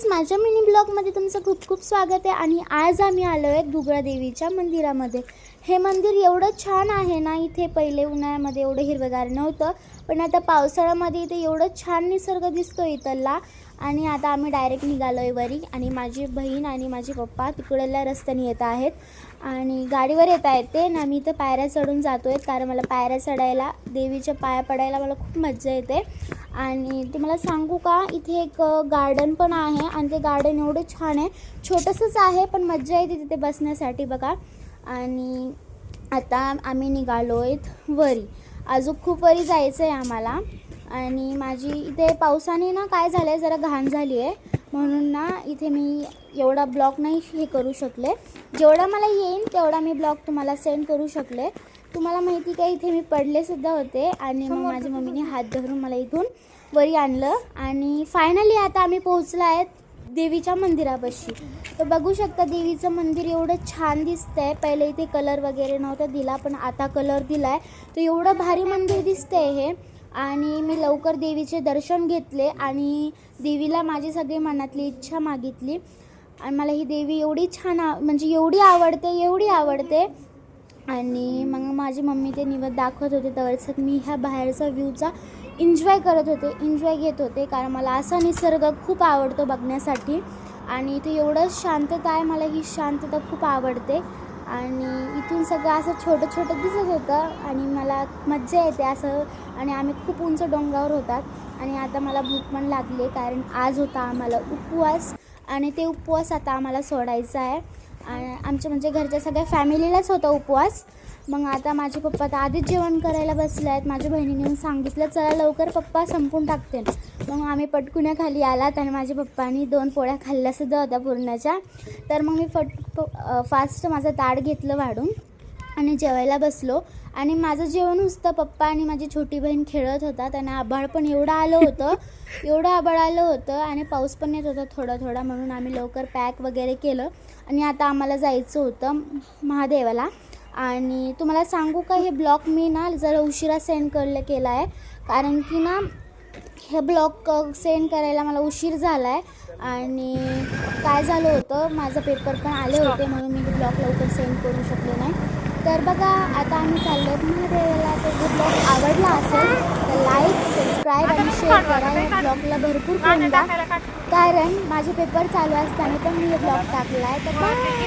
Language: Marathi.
माझ्या मिनी ब्लॉगमध्ये तुमचं खूप खूप स्वागत आहे। आणि आज आम्ही आलो आहे गुगळा देवीच्या मंदिरामध्ये। हे मंदिर एवढं छान आहे ना, इथे पहिले उन्हाळ्यामध्ये एवढं हिरवगार नव्हतं, पण आता पावसाळ्यामध्ये इथे एवढं छान निसर्ग दिसतो इथला। आणि आता आम्ही डायरेक्ट निघालो आहे वरी, आणि माझी बहीण आणि माझे पप्पा तिकडल्या रस्त्याने येत आहेत आणि गाडीवर येत आहेत ते, आणि आम्ही इथं पायऱ्या चढून जातो आहे, कारण मला पायऱ्या चढायला, देवीच्या पाया पडायला मला खूप मजा येते। आणि तुम्हाला सांगू का, इथे एक गार्डन पण आहे, आणि ते गार्डन एवढं छान आहे, छोटंसंच आहे पण मजा येते तिथे बसण्यासाठी बघा। आणि आता आम्ही निघालो आहेत वरी, अजून खूप वरी जायचं आहे आम्हाला। आणि माझी इथे पावसाने ना काय झालं आहे, जरा घाण झाली आहे, म्हणून ना इथे मी एवढा ब्लॉग नाही हे करू शकले। जेवढा मला येईल तेवढा मी ब्लॉग तुम्हाला सेंड करू शकले। तुम्हाला माहिती का, इथे मी पडलेसुद्धा होते, आणि मग माझ्या मम्मीने हात धरून मला इथून वरी आणलं। आणि फायनली आता आम्ही पोहोचलो आहेत देवीच्या मंदिरापाशी। तर बघू शकता, देवीचं मंदिर एवढं छान दिसतंय। पहिले इथे कलर वगैरे नव्हता दिला, पण आता कलर दिला आहे, तर एवढं भारी मंदिर दिसतंय हे। आणि मी लवकर देवीचे दर्शन घेतले, आणि देवीला माझी सगळी मनातली इच्छा मागितली। आणि मला ही देवी एवढी छान म्हणजे एवढी आवडते। आणि मग माझी मम्मी ते निवद दाखवत होते, तवरच मी ह्या बाहेरचा व्ह्यूचा एन्जॉय घेत होते, कारण मला असा निसर्ग खूप आवडतो बघण्यासाठी। आणि इथे एवढं शांतता आहे, मला ही शांतता खूप आवडते। आणि इथून सगळं असं छोटं छोटं दिसत होतं, आणि मला मज्जा येते असं। आणि आम्ही खूप उंच डोंगरावर होतात, आणि आता मला भूक पण लागली, कारण आज होता आम्हाला उपवास, आणि ते उपवास आता आम्हाला सोडायचा आहे। आमच्या म्हणजे घरच्या सगळ्या फॅमिलीलाच होता उपवास। मग आता माझे पप्पा तर आधीच जेवण करायला बसले आहेत। माझ्या बहिणीने येऊन सांगितलं, चला लवकर पप्पा संपून टाकते। मग आम्ही पटकुन्या खाली आलात, आणि माझ्या पप्पांनी 2 पोळ्या खाल्ल्यासुद्धा होत्या पुरणाच्या। तर मग मी फास्ट माझं ताट घेतलं वाढून, आणि जेवायला बसलो। आणि माझं जेवण नुसतं पप्पा आणि माझी छोटी बहीण खेळत होतात, आणि आभाळ पण एवढं आलं होतं, आणि पाऊस पण येत होता थोडा थोडा, म्हणून आम्ही लवकर पॅक वगैरे केलं। आणि आता आम्हाला जायचं होतं महादेवाला। आणि तुम्हाला सांगू का, हे ब्लॉग मी ना जरा उशिरा सेंड केला आहे, कारण की ना हे ब्लॉग सेंड करायला मला उशीर झाला आहे। आणि काय झालं होतं, माझा पेपर पण आले होते, म्हणून मी ब्लॉग लवकर सेंड करू शकले नाही। तर बघा, आता आम्ही चाललो आहोत महादेवाला। तर जो ब्लॉग आवडला असेल तर लाईक, सबस्क्राईब आणि शेअर करा। या ब्लॉगला भरपूर प्रेम द्या, कारण माझे पेपर चालू असताना पण मी हे ब्लॉग टाकला आहे। तर